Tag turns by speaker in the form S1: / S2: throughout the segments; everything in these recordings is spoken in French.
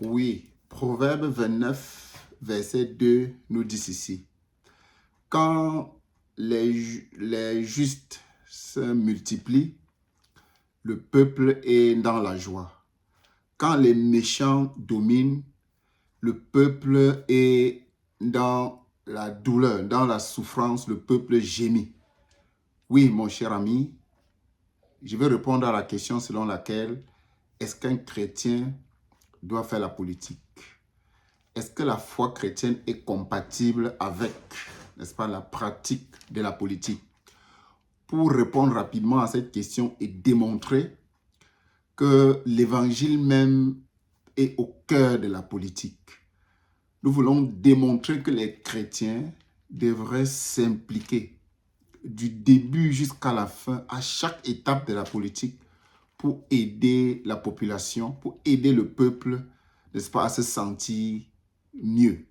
S1: Oui, Proverbe 29, verset 2 nous dit ceci. Quand les justes se multiplient, le peuple est dans la joie. Quand les méchants dominent, le peuple est dans la douleur, dans la souffrance, le peuple gémit. Oui, mon cher ami, je vais répondre à la question selon laquelle est-ce qu'un chrétien doit faire la politique? Est-ce que la foi chrétienne est compatible avec, n'est-ce pas, la pratique de la politique? Pour répondre rapidement à cette question et démontrer que l'évangile même est au cœur de la politique. Nous voulons démontrer que les chrétiens devraient s'impliquer du début jusqu'à la fin, à chaque étape de la politique, pour aider la population, pour aider le peuple, n'est-ce pas, à se sentir mieux.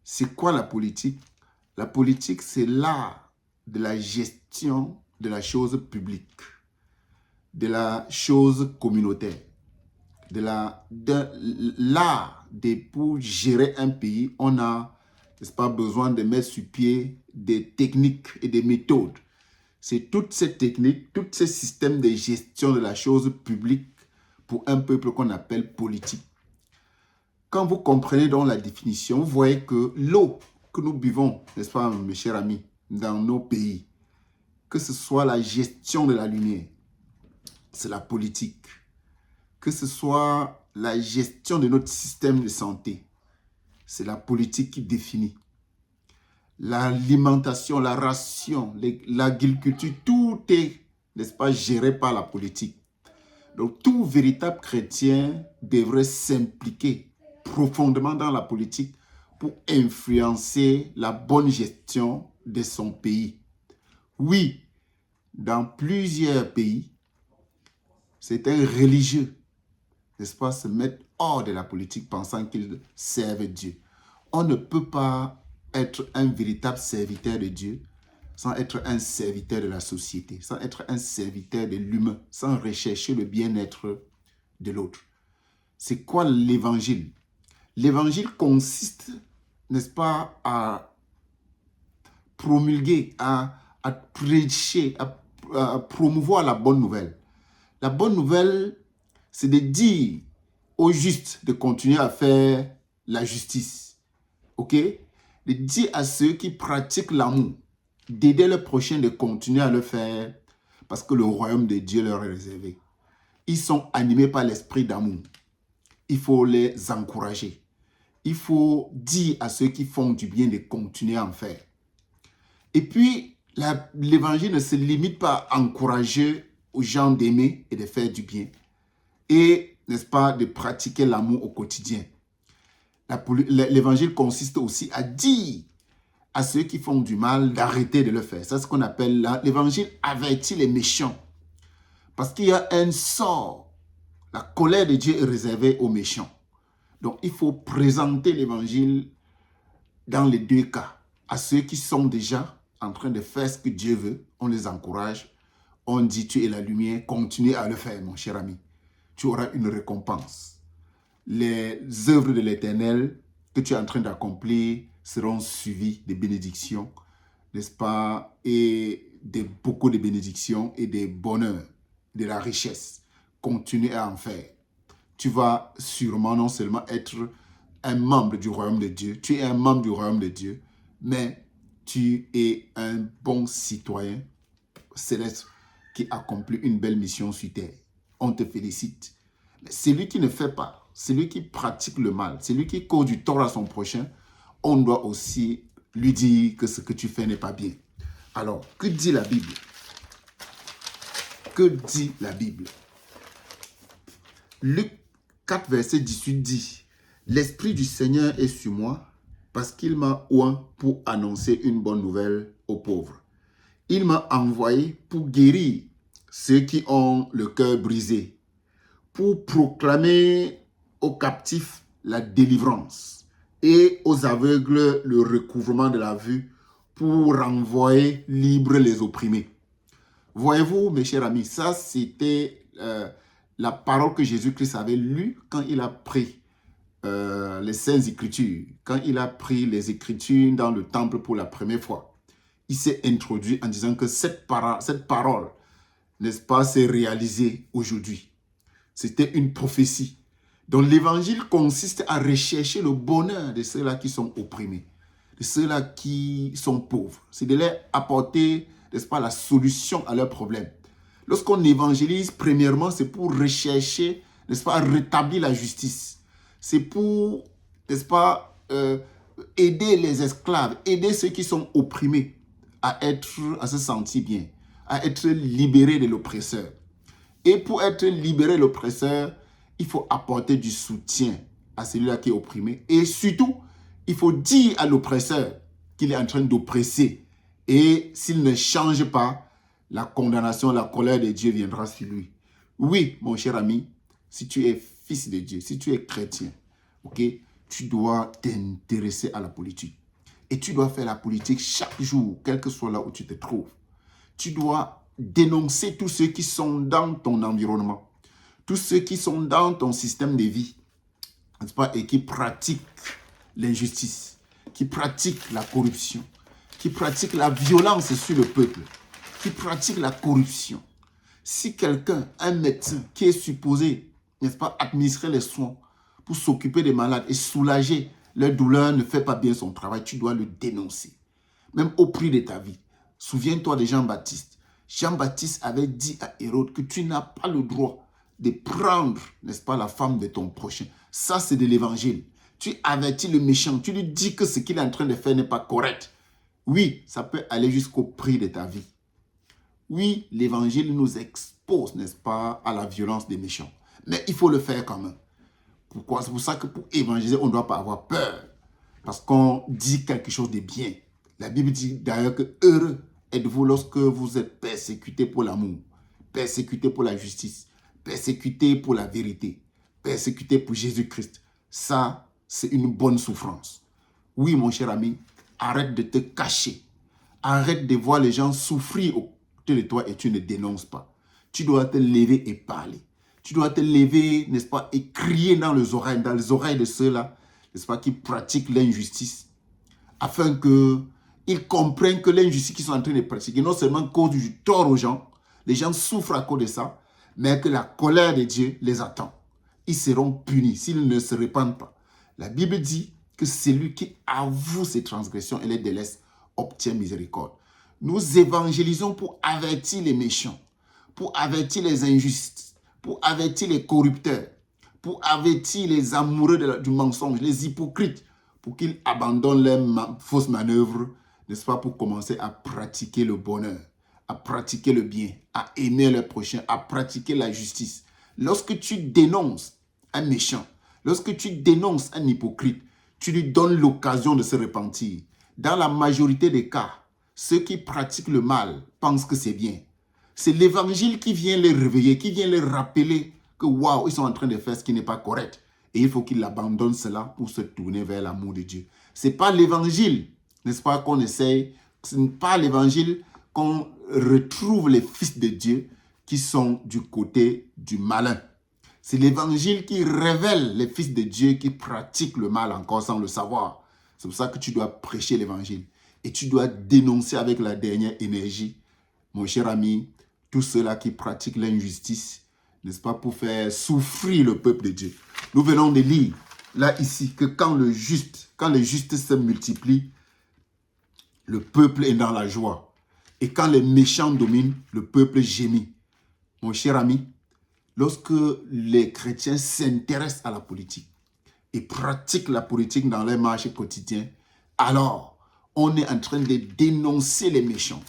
S1: C'est quoi la politique? La politique, c'est l'art de la gestion de la chose publique, de la chose communautaire, l'art pour gérer un pays. On a, n'est-ce pas, besoin de mettre sur pied des techniques et des méthodes. C'est toutes ces techniques, tous ces systèmes de gestion de la chose publique pour un peuple qu'on appelle politique. Quand vous comprenez donc la définition, vous voyez que l'eau que nous buvons, n'est-ce pas, mes chers amis, dans nos pays, que ce soit la gestion de la lumière, c'est la politique. Que ce soit la gestion de notre système de santé, c'est la politique qui définit. L'alimentation, la ration, l'agriculture, tout est, n'est-ce pas, géré par la politique. Donc, tout véritable chrétien devrait s'impliquer profondément dans la politique pour influencer la bonne gestion de son pays. Oui, dans plusieurs pays, c'est un religieux, n'est-ce pas, se mettre hors de la politique pensant qu'ils servent Dieu. On ne peut pas être un véritable serviteur de Dieu sans être un serviteur de la société, sans être un serviteur de l'humain, sans rechercher le bien-être de l'autre. C'est quoi l'évangile? L'évangile consiste, n'est-ce pas, à promulguer, à prêcher, à promouvoir la bonne nouvelle. La bonne nouvelle, c'est de dire aux justes de continuer à faire la justice. Ok? De dire à ceux qui pratiquent l'amour, d'aider le prochain de continuer à le faire parce que le royaume de Dieu leur est réservé. Ils sont animés par l'esprit d'amour. Il faut les encourager. Il faut dire à ceux qui font du bien de continuer à en faire. Et puis, l'évangile ne se limite pas à encourager aux gens d'aimer et de faire du bien. Et, n'est-ce pas, de pratiquer l'amour au quotidien. L'évangile consiste aussi à dire à ceux qui font du mal d'arrêter de le faire. C'est ce qu'on appelle l'évangile avertit les méchants. Parce qu'il y a un sort. La colère de Dieu est réservée aux méchants. Donc, il faut présenter l'évangile dans les deux cas. À ceux qui sont déjà en train de faire ce que Dieu veut, on les encourage. On dit, tu es la lumière, continue à le faire, mon cher ami. Tu auras une récompense. Les œuvres de l'Éternel que tu es en train d'accomplir seront suivies de bénédictions, n'est-ce pas? Et beaucoup de bénédictions et de bonheur, de la richesse. Continue à en faire. Tu vas sûrement non seulement être un membre du royaume de Dieu, tu es un membre du royaume de Dieu, mais tu es un bon citoyen céleste qui accomplit une belle mission sur terre. On te félicite. Mais celui qui ne fait pas, celui qui pratique le mal, celui qui cause du tort à son prochain, on doit aussi lui dire que ce que tu fais n'est pas bien. Alors, que dit la Bible? Que dit la Bible? Luc 4, verset 18 dit, « L'Esprit du Seigneur est sur moi parce qu'il m'a oint pour annoncer une bonne nouvelle aux pauvres. Il m'a envoyé pour guérir ceux qui ont le cœur brisé, pour proclamer aux captifs la délivrance et aux aveugles le recouvrement de la vue, pour renvoyer libres les opprimés. » Voyez-vous, mes chers amis, ça c'était la parole que Jésus-Christ avait lue quand il a pris les Saintes Écritures, quand il a pris les Écritures dans le temple pour la première fois, il s'est introduit en disant que cette parole, n'est-ce pas, s'est réalisée aujourd'hui. C'était une prophétie. Donc l'évangile consiste à rechercher le bonheur de ceux-là qui sont opprimés, de ceux-là qui sont pauvres. C'est de leur apporter, n'est-ce pas, la solution à leurs problèmes. Lorsqu'on évangélise, premièrement, c'est pour rechercher, n'est-ce pas, rétablir la justice. C'est pour, n'est-ce pas, aider les esclaves, aider ceux qui sont opprimés à se sentir bien, à être libérés de l'oppresseur. Et pour être libéré de l'oppresseur, il faut apporter du soutien à celui-là qui est opprimé. Et surtout, il faut dire à l'oppresseur qu'il est en train d'oppresser. Et s'il ne change pas, la condamnation, la colère de Dieu viendra sur lui. Oui, mon cher ami, si tu es fils de Dieu, si tu es chrétien, ok, tu dois t'intéresser à la politique. Et tu dois faire la politique chaque jour, quel que soit là où tu te trouves. Tu dois dénoncer tous ceux qui sont dans ton environnement, tous ceux qui sont dans ton système de vie, n'est-ce pas, et qui pratiquent l'injustice, qui pratiquent la corruption, qui pratiquent la violence sur le peuple, qui pratiquent la corruption. Si quelqu'un, un médecin qui est supposé, n'est-ce pas, administrer les soins pour s'occuper des malades et soulager leur douleur, ne fait pas bien son travail, tu dois le dénoncer, même au prix de ta vie. Souviens-toi de Jean-Baptiste. Jean-Baptiste avait dit à Hérode que tu n'as pas le droit de prendre, n'est-ce pas, la femme de ton prochain. Ça, c'est de l'évangile. Tu avertis le méchant, tu lui dis que ce qu'il est en train de faire n'est pas correct. Oui, ça peut aller jusqu'au prix de ta vie. Oui, l'évangile nous expose, n'est-ce pas, à la violence des méchants. Mais il faut le faire quand même. Pourquoi? C'est pour ça que pour évangéliser, on ne doit pas avoir peur. Parce qu'on dit quelque chose de bien. La Bible dit d'ailleurs que heureux êtes-vous lorsque vous êtes persécutés pour l'amour, persécutés pour la justice, persécutés pour la vérité, persécutés pour Jésus-Christ. Ça, c'est une bonne souffrance. Oui, mon cher ami, arrête de te cacher. Arrête de voir les gens souffrir autour de toi et tu ne dénonces pas. Tu dois te lever et parler. Tu dois te lever, n'est-ce pas, et crier dans les oreilles de ceux-là, n'est-ce pas, qui pratiquent l'injustice, afin qu'ils comprennent que l'injustice qu'ils sont en train de pratiquer, non seulement cause du tort aux gens, les gens souffrent à cause de ça, mais que la colère de Dieu les attend. Ils seront punis s'ils ne se répandent pas. La Bible dit que celui qui avoue ses transgressions et les délaisse obtient miséricorde. Nous évangélisons pour avertir les méchants, pour avertir les injustes, pour avertir les corrupteurs, pour avertir les amoureux du mensonge, les hypocrites, pour qu'ils abandonnent leurs fausses manœuvres, n'est-ce pas, pour commencer à pratiquer le bonheur, à pratiquer le bien, à aimer leur prochain, à pratiquer la justice. Lorsque tu dénonces un méchant, lorsque tu dénonces un hypocrite, tu lui donnes l'occasion de se repentir. Dans la majorité des cas, ceux qui pratiquent le mal pensent que c'est bien. C'est l'évangile qui vient les réveiller, qui vient les rappeler que waouh, ils sont en train de faire ce qui n'est pas correct. Et il faut qu'ils abandonnent cela pour se tourner vers l'amour de Dieu. Ce n'est pas l'évangile, n'est-ce pas, qu'on essaye. Ce n'est pas l'évangile qu'on retrouve les fils de Dieu qui sont du côté du malin. C'est l'évangile qui révèle les fils de Dieu qui pratiquent le mal encore sans le savoir. C'est pour ça que tu dois prêcher l'évangile. Et tu dois dénoncer avec la dernière énergie, mon cher ami, tous ceux-là qui pratiquent l'injustice, n'est-ce pas, pour faire souffrir le peuple de Dieu. Nous venons de lire, là, ici, que quand les justes se multiplient, le peuple est dans la joie. Et quand les méchants dominent, le peuple gémit. Mon cher ami, lorsque les chrétiens s'intéressent à la politique et pratiquent la politique dans leur marché quotidien, alors on est en train de dénoncer les méchants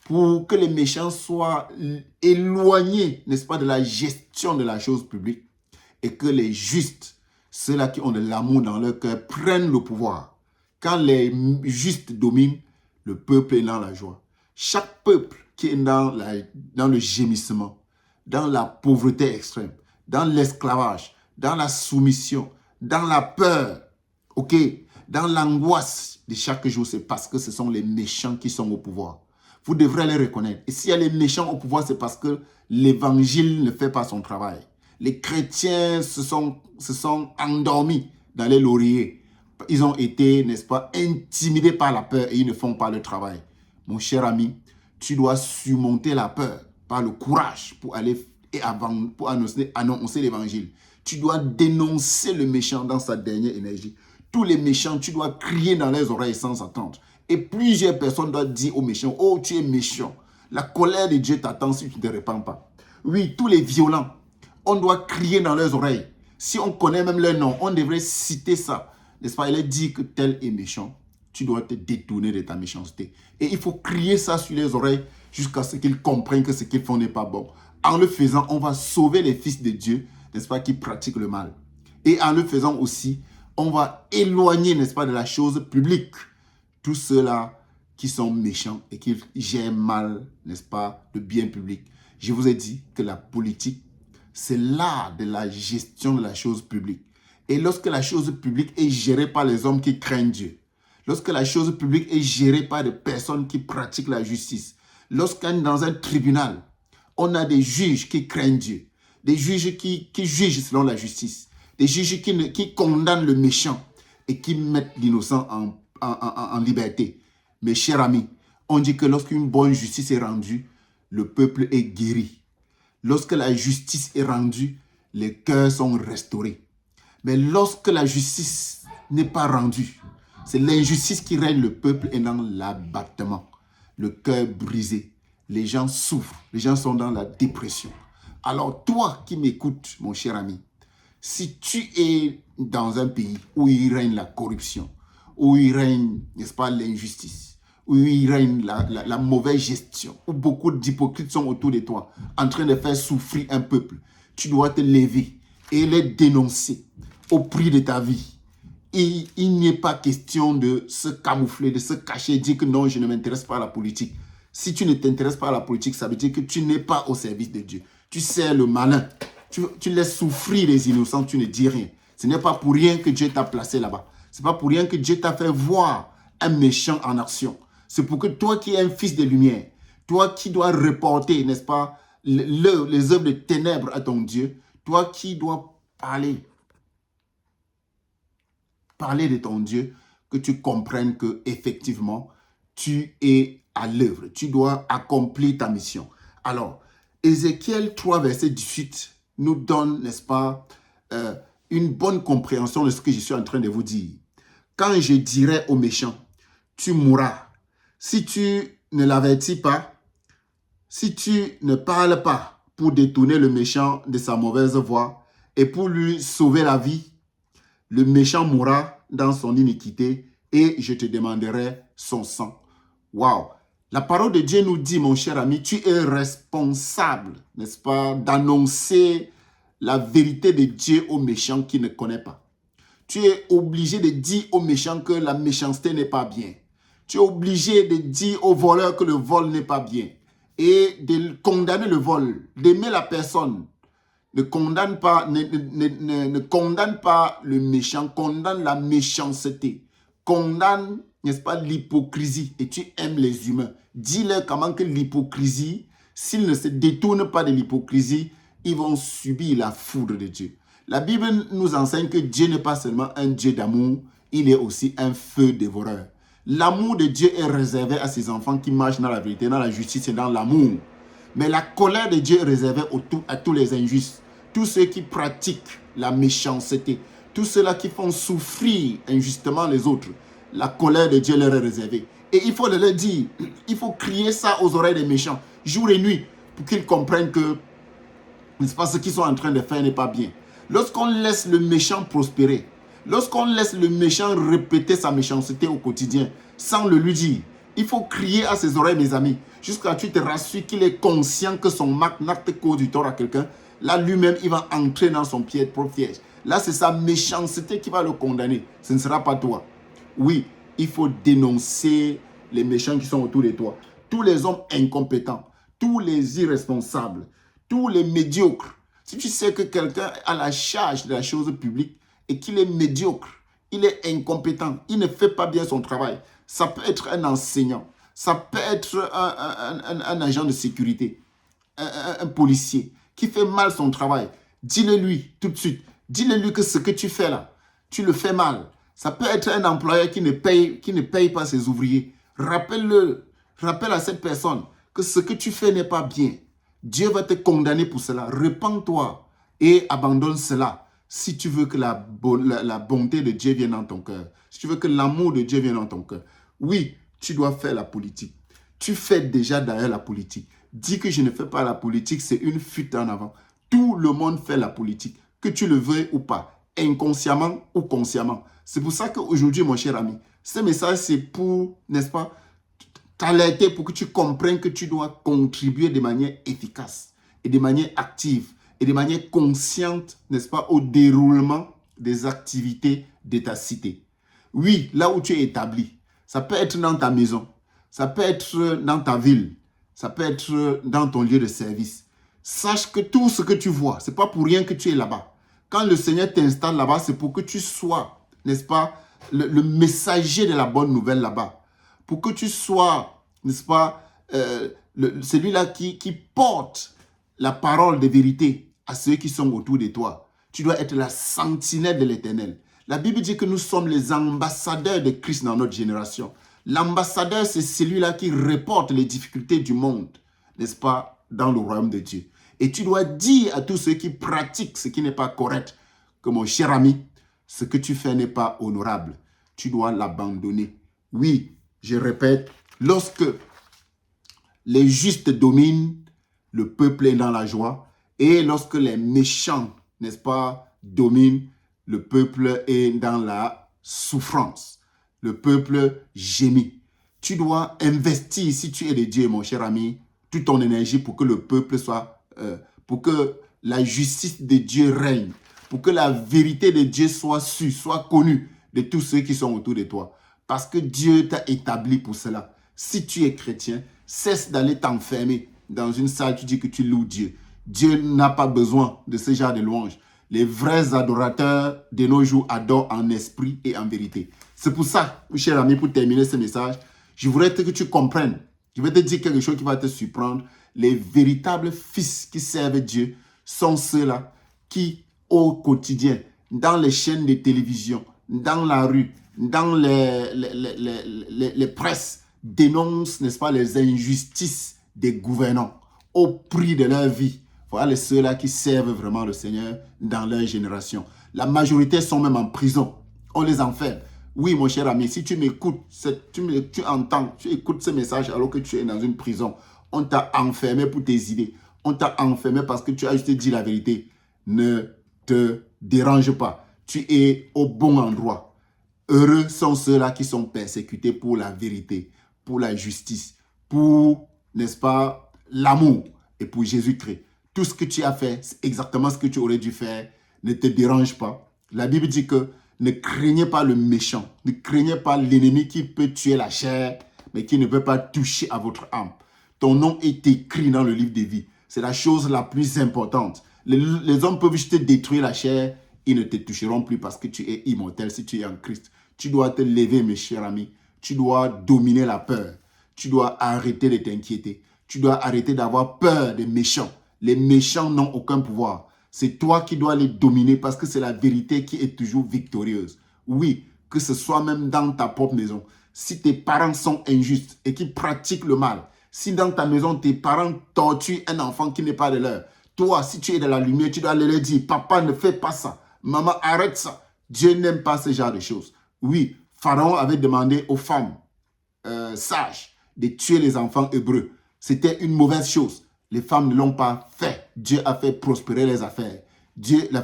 S1: pour que les méchants soient éloignés, n'est-ce pas, de la gestion de la chose publique et que les justes, ceux-là qui ont de l'amour dans leur cœur, prennent le pouvoir. Quand les justes dominent, le peuple est dans la joie. Chaque peuple qui est dans le gémissement, dans la pauvreté extrême, dans l'esclavage, dans la soumission, dans la peur, ok, dans l'angoisse de chaque jour, c'est parce que ce sont les méchants qui sont au pouvoir. Vous devrez les reconnaître. Et s'il y a les méchants au pouvoir, c'est parce que l'évangile ne fait pas son travail. Les chrétiens se sont endormis dans les lauriers. Ils ont été, n'est-ce pas, intimidés par la peur et ils ne font pas le travail. Mon cher ami, tu dois surmonter la peur par le courage pour aller pour annoncer l'évangile. Tu dois dénoncer le méchant dans sa dernière énergie. Tous les méchants, tu dois crier dans les oreilles sans attendre. Et plusieurs personnes doivent dire aux méchants, oh, tu es méchant. La colère de Dieu t'attend si tu ne te répands pas. Oui, tous les violents, on doit crier dans leurs oreilles. Si on connaît même leur nom, on devrait citer ça. N'est-ce pas? Il est dit que tel est méchant. Tu dois te détourner de ta méchanceté. Et il faut crier ça sur les oreilles jusqu'à ce qu'ils comprennent que ce qu'ils font n'est pas bon. En le faisant, on va sauver les fils de Dieu, n'est-ce pas, qui pratiquent le mal. Et en le faisant aussi, on va éloigner, n'est-ce pas, de la chose publique tous ceux-là qui sont méchants et qui gèrent mal, n'est-ce pas, le bien public. Je vous ai dit que la politique, c'est l'art de la gestion de la chose publique. Et lorsque la chose publique est gérée par les hommes qui craignent Dieu, lorsque la chose publique est gérée par des personnes qui pratiquent la justice, lorsque dans un tribunal, on a des juges qui craignent Dieu, des juges qui jugent selon la justice, des juges qui condamnent le méchant et qui mettent l'innocent en liberté. Mes chers amis, on dit que lorsqu'une bonne justice est rendue, le peuple est guéri. Lorsque la justice est rendue, les cœurs sont restaurés. Mais lorsque la justice n'est pas rendue, c'est l'injustice qui règne, le peuple est dans l'abattement, le cœur brisé. Les gens souffrent, les gens sont dans la dépression. Alors toi qui m'écoutes, mon cher ami, si tu es dans un pays où il règne la corruption, où il règne, n'est-ce pas, l'injustice, où il règne la mauvaise gestion, où beaucoup d'hypocrites sont autour de toi, en train de faire souffrir un peuple, tu dois te lever et les dénoncer au prix de ta vie. Et il n'est pas question de se camoufler, de se cacher, dire que non, je ne m'intéresse pas à la politique. Si tu ne t'intéresses pas à la politique, ça veut dire que tu n'es pas au service de Dieu. Tu sers le malin. Tu laisses souffrir les innocents, tu ne dis rien. Ce n'est pas pour rien que Dieu t'a placé là-bas. Ce n'est pas pour rien que Dieu t'a fait voir un méchant en action. C'est pour que toi qui es un fils de lumière, toi qui dois reporter, n'est-ce pas, les œuvres de ténèbres à ton Dieu, toi qui dois parler de ton Dieu, que tu comprennes que effectivement tu es à l'œuvre. Tu dois accomplir ta mission. Alors, Ézéchiel 3, verset 18 nous donne, n'est-ce pas, une bonne compréhension de ce que je suis en train de vous dire. Quand je dirai aux méchants, tu mourras. Si tu ne l'avertis pas, si tu ne parles pas pour détourner le méchant de sa mauvaise voie et pour lui sauver la vie, le méchant mourra dans son iniquité et je te demanderai son sang. Waouh! La parole de Dieu nous dit, mon cher ami, tu es responsable, n'est-ce pas, d'annoncer la vérité de Dieu aux méchants qui ne connaissent pas. Tu es obligé de dire aux méchants que la méchanceté n'est pas bien. Tu es obligé de dire aux voleurs que le vol n'est pas bien. Et de condamner le vol, d'aimer la personne. Ne condamne pas, ne condamne pas le méchant, condamne la méchanceté. Condamne, n'est-ce pas, l'hypocrisie. Et tu aimes les humains. Dis-leur comment que l'hypocrisie, s'ils ne se détournent pas de l'hypocrisie, ils vont subir la foudre de Dieu. La Bible nous enseigne que Dieu n'est pas seulement un Dieu d'amour, il est aussi un feu dévoreur. L'amour de Dieu est réservé à ses enfants qui marchent dans la vérité, dans la justice et dans l'amour. Mais la colère de Dieu est réservée à tous les injustes, tous ceux qui pratiquent la méchanceté, tous ceux-là qui font souffrir injustement les autres. La colère de Dieu leur est réservée. Et il faut leur dire, il faut crier ça aux oreilles des méchants, jour et nuit, pour qu'ils comprennent que n'est-ce pas, ce qu'ils sont en train de faire n'est pas bien. Lorsqu'on laisse le méchant prospérer, lorsqu'on laisse le méchant répéter sa méchanceté au quotidien, sans le lui dire, il faut crier à ses oreilles, mes amis, jusqu'à ce que tu te rassures qu'il est conscient que son acte cause du tort à quelqu'un. Là, lui-même, il va entrer dans son propre piège. Là, c'est sa méchanceté qui va le condamner. Ce ne sera pas toi. Oui, il faut dénoncer les méchants qui sont autour de toi. Tous les hommes incompétents, tous les irresponsables, tous les médiocres. Si tu sais que quelqu'un a la charge de la chose publique et qu'il est médiocre, il est incompétent, il ne fait pas bien son travail, ça peut être un enseignant, ça peut être un agent de sécurité, un policier qui fait mal son travail. Dis-le lui tout de suite. Dis-le lui que ce que tu fais là, tu le fais mal. Ça peut être un employeur qui ne paye pas ses ouvriers. Rappelle à cette personne que ce que tu fais n'est pas bien. Dieu va te condamner pour cela. Repends-toi et abandonne cela si tu veux que la bonté de Dieu vienne dans ton cœur. Si tu veux que l'amour de Dieu vienne dans ton cœur. Oui, tu dois faire la politique. Tu fais déjà d'ailleurs la politique. Dis que je ne fais pas la politique, c'est une fuite en avant. Tout le monde fait la politique, que tu le veuilles ou pas, inconsciemment ou consciemment. C'est pour ça qu'aujourd'hui, mon cher ami, ce message, c'est pour, n'est-ce pas, t'alerter pour que tu comprennes que tu dois contribuer de manière efficace et de manière active et de manière consciente, n'est-ce pas, au déroulement des activités de ta cité. Oui, là où tu es établi, ça peut être dans ta maison, ça peut être dans ta ville, ça peut être dans ton lieu de service. Sache que tout ce que tu vois, ce n'est pas pour rien que tu es là-bas. Quand le Seigneur t'installe là-bas, c'est pour que tu sois, n'est-ce pas, le messager de la bonne nouvelle là-bas. Pour que tu sois, n'est-ce pas, celui-là qui porte la parole de vérité à ceux qui sont autour de toi. Tu dois être la sentinelle de l'Éternel. La Bible dit que nous sommes les ambassadeurs de Christ dans notre génération. L'ambassadeur, c'est celui-là qui reporte les difficultés du monde, n'est-ce pas, dans le royaume de Dieu. Et tu dois dire à tous ceux qui pratiquent ce qui n'est pas correct que mon cher ami, ce que tu fais n'est pas honorable. Tu dois l'abandonner. Oui, je répète, lorsque les justes dominent, le peuple est dans la joie. Et lorsque les méchants, n'est-ce pas, dominent, le peuple est dans la souffrance. Le peuple gémit. Tu dois investir, si tu es de Dieu, mon cher ami, toute ton énergie pour que le peuple soit, pour que la justice de Dieu règne, pour que la vérité de Dieu soit sue, soit connue de tous ceux qui sont autour de toi. Parce que Dieu t'a établi pour cela. Si tu es chrétien, cesse d'aller t'enfermer dans une salle, tu dis que tu loues Dieu. Dieu n'a pas besoin de ce genre de louanges. Les vrais adorateurs de nos jours adorent en esprit et en vérité. C'est pour ça, mon cher ami, pour terminer ce message, je voudrais que tu comprennes. Je vais te dire quelque chose qui va te surprendre. Les véritables fils qui servent Dieu sont ceux-là qui, au quotidien, dans les chaînes de télévision, dans la rue, dans les presses, dénoncent, n'est-ce pas, les injustices des gouvernants au prix de leur vie. Voilà ceux-là qui servent vraiment le Seigneur dans leur génération. La majorité sont même en prison. On les enferme. Oui, mon cher ami, si tu m'écoutes, tu entends, tu écoutes ce message alors que tu es dans une prison. On t'a enfermé pour tes idées. On t'a enfermé parce que tu as juste dit la vérité. Ne te dérange pas. Tu es au bon endroit. Heureux sont ceux-là qui sont persécutés pour la vérité, pour la justice, pour, n'est-ce pas, l'amour et pour Jésus-Christ. Tout ce que tu as fait, c'est exactement ce que tu aurais dû faire. Ne te dérange pas. La Bible dit que ne craignez pas le méchant. Ne craignez pas l'ennemi qui peut tuer la chair, mais qui ne peut pas toucher à votre âme. Ton nom est écrit dans le livre des vies. C'est la chose la plus importante. Les hommes peuvent juste détruire la chair. Ils ne te toucheront plus parce que tu es immortel si tu es en Christ. Tu dois te lever, mes chers amis. Tu dois dominer la peur. Tu dois arrêter de t'inquiéter. Tu dois arrêter d'avoir peur des méchants. Les méchants n'ont aucun pouvoir. C'est toi qui dois les dominer parce que c'est la vérité qui est toujours victorieuse. Oui, que ce soit même dans ta propre maison. Si tes parents sont injustes et qui pratiquent le mal, si dans ta maison, tes parents torturent un enfant qui n'est pas de leur, toi, si tu es de la lumière, tu dois leur dire, papa, ne fais pas ça. Maman, arrête ça. Dieu n'aime pas ce genre de choses. Oui, Pharaon avait demandé aux femmes sages de tuer les enfants hébreux. C'était une mauvaise chose. Les femmes ne l'ont pas fait. Dieu a fait prospérer les affaires. Dieu a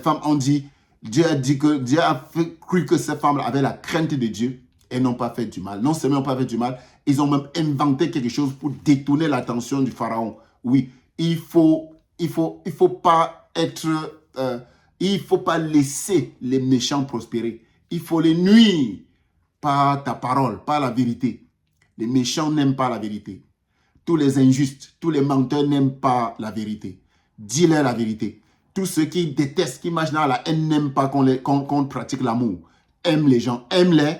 S1: cru que ces femmes avaient la crainte de Dieu et n'ont pas fait du mal. Non seulement n'ont pas fait du mal, ils ont même inventé quelque chose pour détourner l'attention du Pharaon. Oui, il faut pas laisser les méchants prospérer. Il faut les nuire par ta parole, par la vérité. Les méchants n'aiment pas la vérité. Tous les injustes, tous les menteurs n'aiment pas la vérité. Dis-leur la vérité. Tous ceux qui détestent, qui marchent dans la haine, n'aiment pas qu'on pratique l'amour. Aime les gens, aime-les,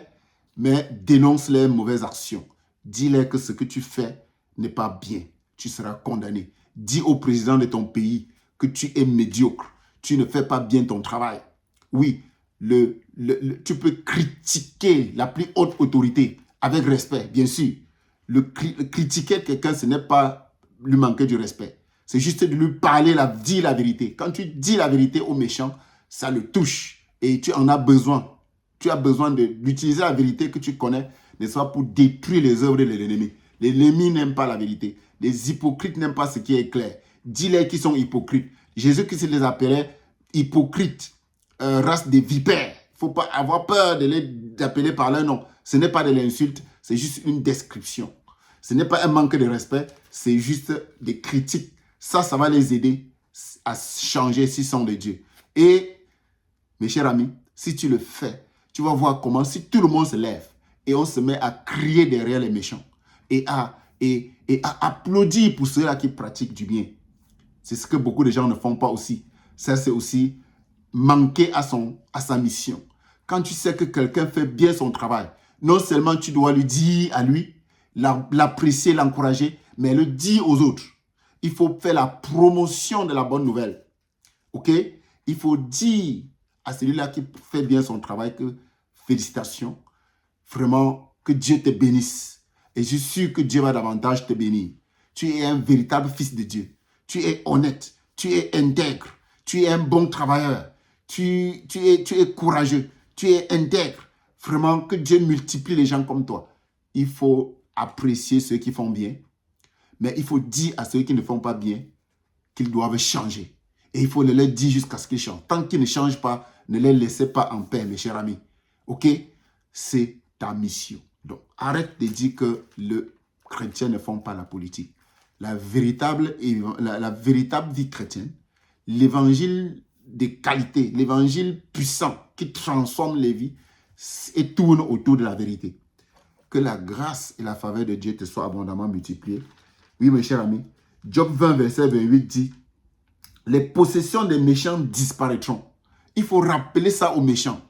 S1: mais dénonce leurs mauvaises actions. Dis-leur que ce que tu fais n'est pas bien. Tu seras condamné. Dis au président de ton pays que tu es médiocre. Tu ne fais pas bien ton travail. Oui, tu peux critiquer la plus haute autorité avec respect, bien sûr. Critiquer quelqu'un, ce n'est pas lui manquer du respect. C'est juste de lui parler, dire la vérité. Quand tu dis la vérité au méchant, ça le touche et tu en as besoin. Tu as besoin d'utiliser la vérité que tu connais, n'est-ce pas, pour détruire les œuvres de l'ennemi. L'ennemi n'aime pas la vérité. Les hypocrites n'aiment pas ce qui est clair. Dis-les qui sont hypocrites. Jésus-Christ les appelait hypocrites, race des vipères. Il ne faut pas avoir peur de les appeler par leur nom. Ce n'est pas de l'insulte, c'est juste une description. Ce n'est pas un manque de respect, c'est juste des critiques. Ça va les aider à changer s'ils sont de Dieu. Et, mes chers amis, si tu le fais, tu vas voir comment, si tout le monde se lève et on se met à crier derrière les méchants et à applaudir pour ceux-là qui pratiquent du bien. C'est ce que beaucoup de gens ne font pas aussi. Ça, c'est aussi manquer à sa mission. Quand tu sais que quelqu'un fait bien son travail, non seulement tu dois lui dire à lui, l'apprécier, l'encourager, mais le dire aux autres. Il faut faire la promotion de la bonne nouvelle. OK? Il faut dire à celui-là qui fait bien son travail que félicitations. Vraiment, que Dieu te bénisse. Et je suis sûr que Dieu va davantage te bénir. Tu es un véritable fils de Dieu. Tu es honnête. Tu es intègre. Tu es un bon travailleur. Tu es courageux. Tu es intègre. Vraiment, que Dieu multiplie les gens comme toi. Il faut apprécier ceux qui font bien. Mais il faut dire à ceux qui ne font pas bien qu'ils doivent changer. Et il faut leur dire jusqu'à ce qu'ils changent. Tant qu'ils ne changent pas, ne les laissez pas en paix, mes chers amis. OK? C'est ta mission. Donc, arrête de dire que les chrétiens ne font pas la politique. La véritable vie chrétienne, l'évangile de qualité, l'évangile puissant qui transforme les vies et tourne autour de la vérité. Que la grâce et la faveur de Dieu te soient abondamment multipliées. Oui, mes chers amis, Job 20, verset 28 dit, les possessions des méchants disparaîtront. Il faut rappeler ça aux méchants.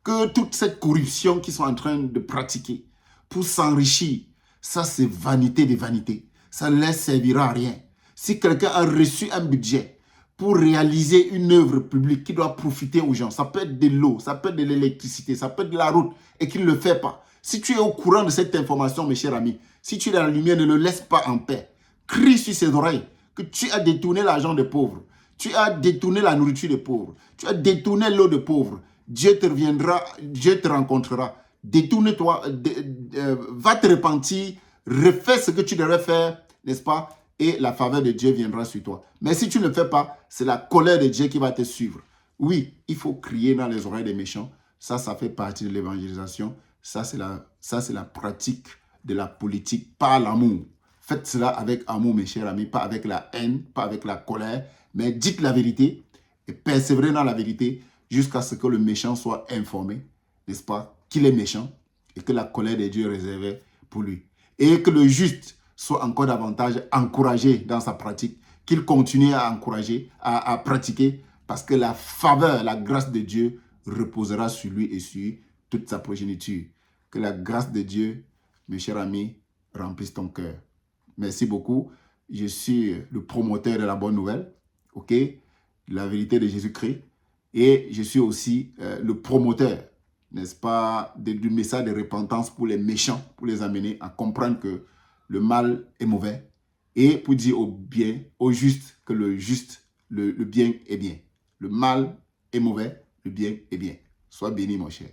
S1: Que toute cette corruption qu'ils sont en train de pratiquer pour s'enrichir, ça c'est vanité des vanités. Ça ne leur servira à rien. Si quelqu'un a reçu un budget pour réaliser une œuvre publique qui doit profiter aux gens, ça peut être de l'eau, ça peut être de l'électricité, ça peut être de la route et qu'il ne le fait pas. Si tu es au courant de cette information, mes chers amis, si tu es dans la lumière, ne le laisse pas en paix. Crie sur ses oreilles que tu as détourné l'argent des pauvres. Tu as détourné la nourriture des pauvres. Tu as détourné l'eau des pauvres. Dieu te reviendra, Dieu te rencontrera. Détourne-toi, va te repentir, refais ce que tu devrais faire, n'est-ce pas? Et la faveur de Dieu viendra sur toi. Mais si tu ne le fais pas, c'est la colère de Dieu qui va te suivre. Oui, il faut crier dans les oreilles des méchants. Ça fait partie de l'évangélisation. Ça, c'est la pratique de la politique par l'amour. Faites cela avec amour, mes chers amis, pas avec la haine, pas avec la colère, mais dites la vérité et persévérez dans la vérité jusqu'à ce que le méchant soit informé, n'est-ce pas, qu'il est méchant et que la colère de Dieu est réservée pour lui. Et que le juste soit encore davantage encouragé dans sa pratique, qu'il continue à encourager, à pratiquer, parce que la faveur, la grâce de Dieu reposera sur lui et sur toute sa progéniture. Que la grâce de Dieu, mes chers amis, remplisse ton cœur. Merci beaucoup. Je suis le promoteur de la bonne nouvelle, ok, la vérité de Jésus-Christ. Et je suis aussi le promoteur, n'est-ce pas, du message de repentance pour les méchants, pour les amener à comprendre que le mal est mauvais et pour dire au bien, au juste, que le bien est bien. Le mal est mauvais, le bien est bien. Sois béni, mon cher.